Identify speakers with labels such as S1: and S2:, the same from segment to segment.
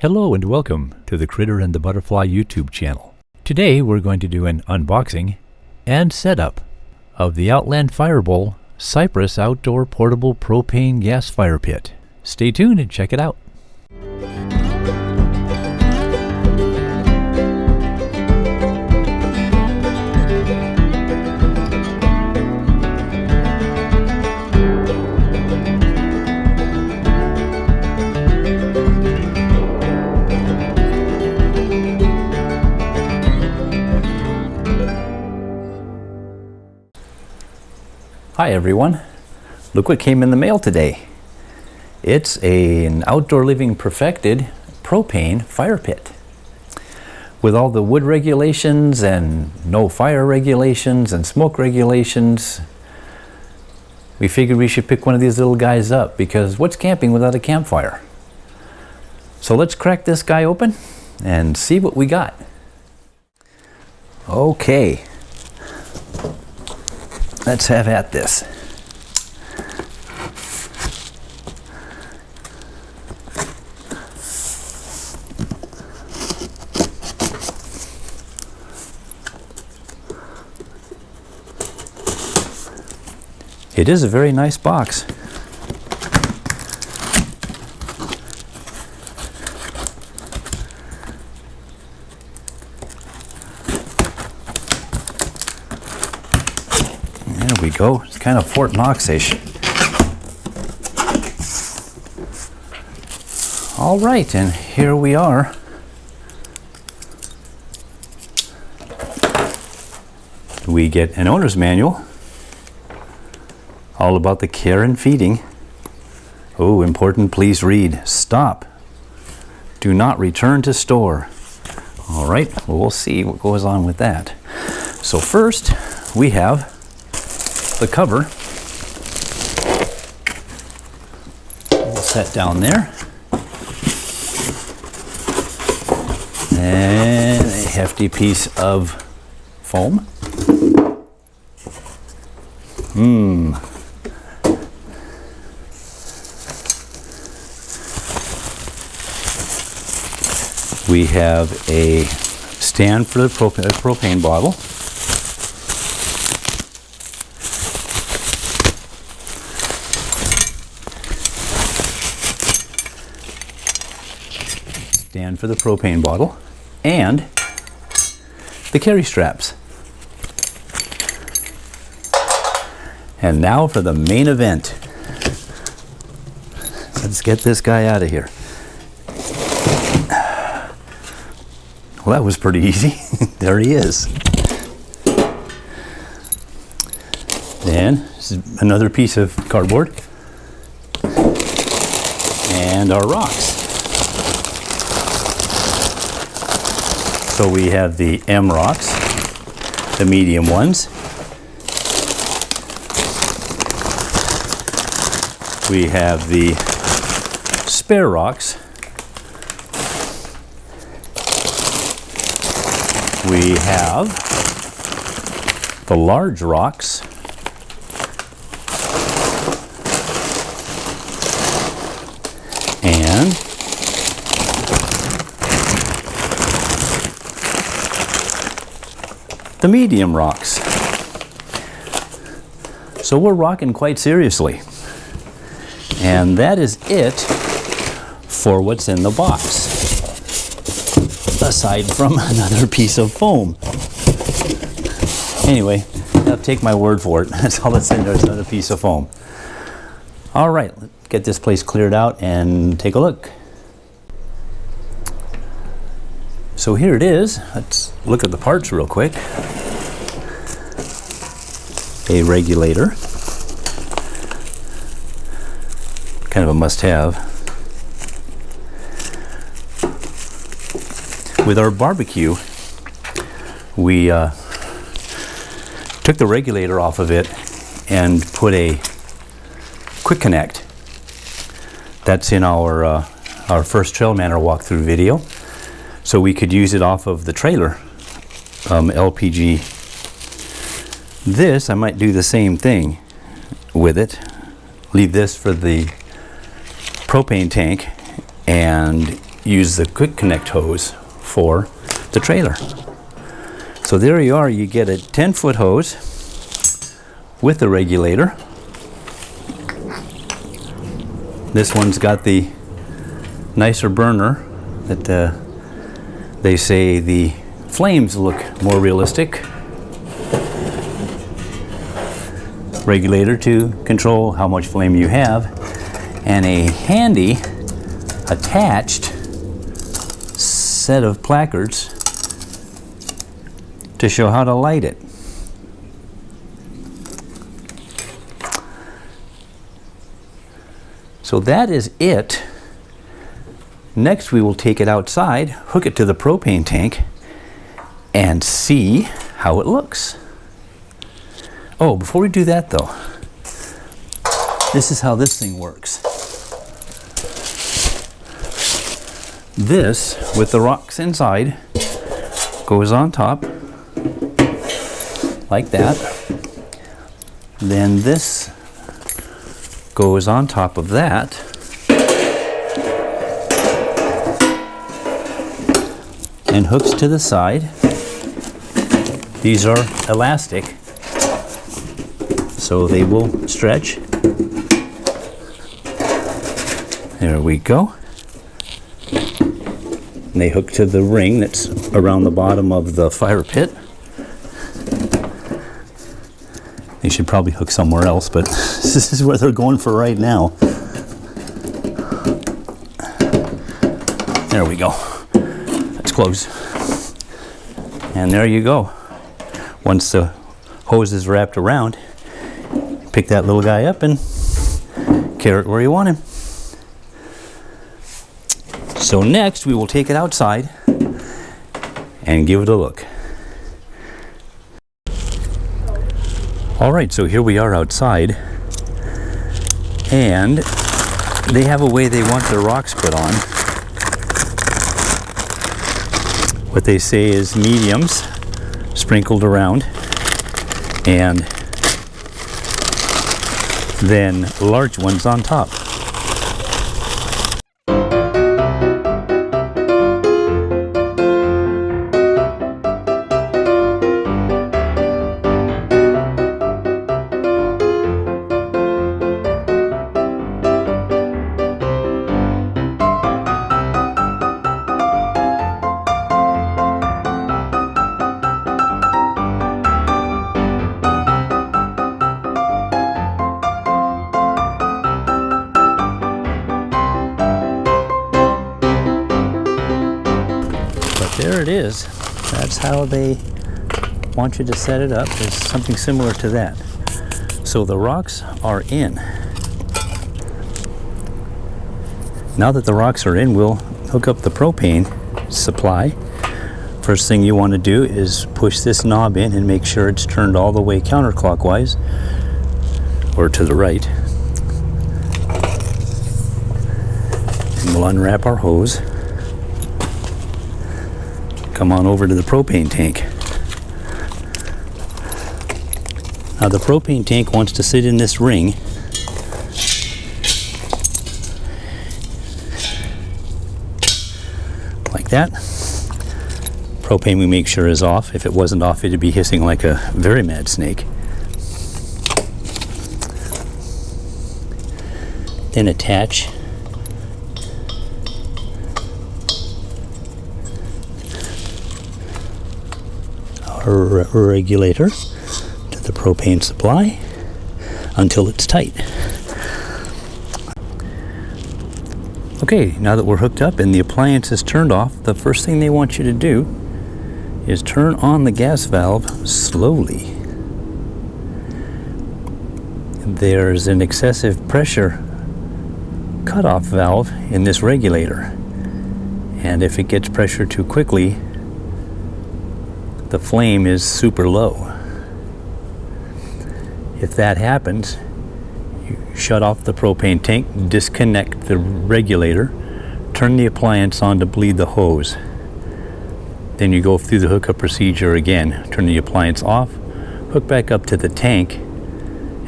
S1: Hello and welcome to the Critter and the Butterfly YouTube channel. Today we're going to do an unboxing and setup of the Outland Firebowl Cypress outdoor portable propane gas fire pit. Stay tuned and check it out. Hi everyone, look what came in the mail today. It's an outdoor living perfected propane fire pit. With all the wood regulations and no fire regulations and smoke regulations, we figured we should pick one of these little guys up because what's camping without a campfire? So let's crack this guy open and see what we got. Okay. Let's have at this. It is a very nice box. There we go. It's kind of Fort Knox-ish. All right, and here we are. We get an owner's manual, all about the care and feeding. Oh, important, please read. Stop. Do not return to store. All right, well, we'll see what goes on with that. So first, we have the cover. We'll set down there. And a hefty piece of foam. We have a stand for the propane bottle. Stand for the propane bottle and the carry straps. And now for the main event. Let's get this guy out of here. Well, that was pretty easy. There he is. Then this is another piece of cardboard and our rocks. So we have the M rocks, the medium ones. We have the spare rocks. We have the large rocks. And the medium rocks. So we're rocking quite seriously. And that is it for what's in the box. Aside from another piece of foam. Anyway, I'll take my word for it. That's all that's in there, is another piece of foam. All right, let's get this place cleared out and take a look. So here it is. Let's look at the parts real quick. A regulator. Kind of a must-have. With our barbecue, we took the regulator off of it and put a quick connect. That's in our first Traillmanor walkthrough video. So we could use it off of the trailer LPG. This, I might do the same thing with it. Leave this for the propane tank and use the quick connect hose for the trailer. So there you are, you get a 10-foot hose with a regulator. This one's got the nicer burner that they say the flames look more realistic. Regulator to control how much flame you have, and a handy attached set of placards to show how to light it. So that is it. Next we will take it outside, hook it to the propane tank, and see how it looks. Oh, before we do that though, this is how this thing works. This, with the rocks inside, goes on top, like that. Then this goes on top of that. And hooks to the side. These are elastic, so they will stretch. There we go. And they hook to the ring that's around the bottom of the fire pit. They should probably hook somewhere else, but this is where they're going for right now. There we go. That's close. And there you go. Once the hose is wrapped around, pick that little guy up and carry it where you want him. So next we will take it outside and give it a look. Alright, so here we are outside, and they have a way they want their rocks put on. What they say is mediums sprinkled around, and then large ones on top. There it is. That's how they want you to set it up. There's something similar to that. So the rocks are in. Now that the rocks are in, we'll hook up the propane supply. First thing you want to do is push this knob in and make sure it's turned all the way counterclockwise, or to the right. And we'll unwrap our hose. Come on over to the propane tank. Now the propane tank wants to sit in this ring. Like that. Propane we make sure is off. If it wasn't off, it'd be hissing like a very mad snake. Then attach our regulator to the propane supply until it's tight. Okay, now that we're hooked up and the appliance is turned off, the first thing they want you to do is turn on the gas valve slowly. There's an excessive pressure cutoff valve in this regulator, and if it gets pressure too quickly, the flame is super low. If that happens, you shut off the propane tank, disconnect the regulator, turn the appliance on to bleed the hose. Then you go through the hookup procedure again, turn the appliance off, hook back up to the tank,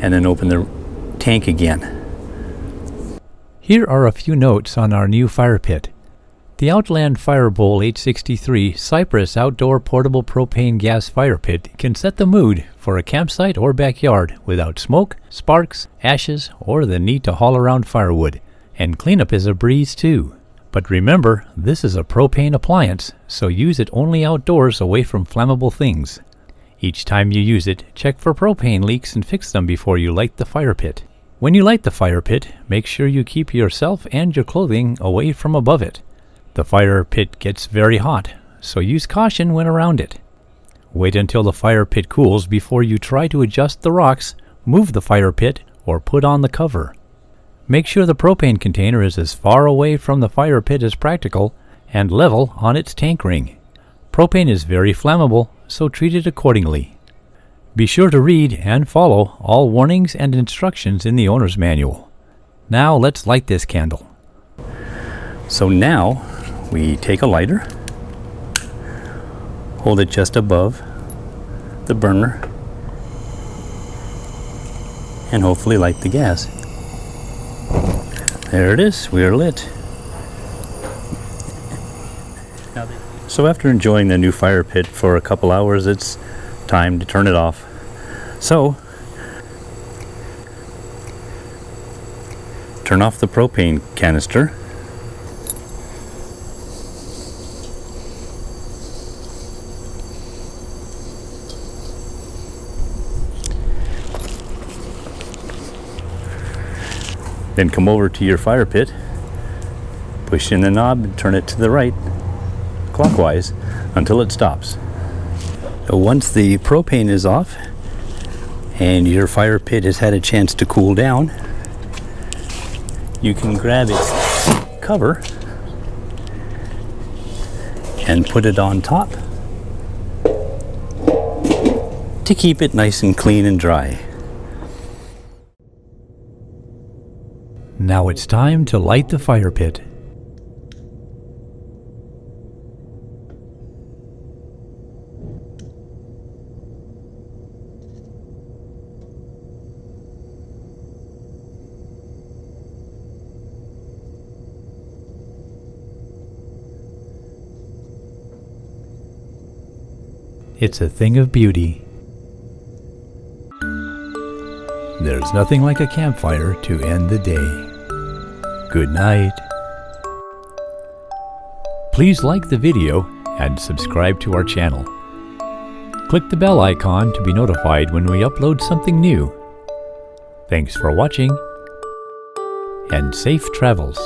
S1: and then open the tank again.
S2: Here are a few notes on our new fire pit.
S1: The Outland Firebowl 863 Cypress outdoor portable propane gas fire pit can set the mood for a campsite or backyard without smoke, sparks, ashes, or the need to haul around firewood. And cleanup is a breeze too. But remember, this is a propane appliance, so use it only outdoors away from flammable things. Each time you use it, check for propane leaks and fix them before you light the fire pit. When you light the fire pit, make sure you keep yourself and your clothing away from above it. The fire pit gets very hot, so use caution when around it. Wait until the fire pit cools before you try to adjust the rocks, move the fire pit, or put on the cover. Make sure the propane container is as far away from the fire pit as practical and level on its tank ring. Propane is very flammable, so treat it accordingly. Be sure to read and follow all warnings and instructions in the owner's manual. Now let's light this candle. So now we take a lighter, hold it just above the burner, and hopefully light the gas. There it is, we are lit. So after enjoying the new fire pit for a couple hours, it's time to turn it off. So, turn off the propane canister. Then come over to your fire pit, push in the knob and turn it to the right, clockwise, until it stops. So once the propane is off and your fire pit has had a chance to cool down, you can grab its cover and put it on top to keep it nice and clean and dry. Now it's time to light the fire pit. It's a thing of beauty. There's nothing like a campfire to end the day. Good night. Please like the video and subscribe to our channel. Click the bell icon to be notified when we upload something new. Thanks for watching and safe travels.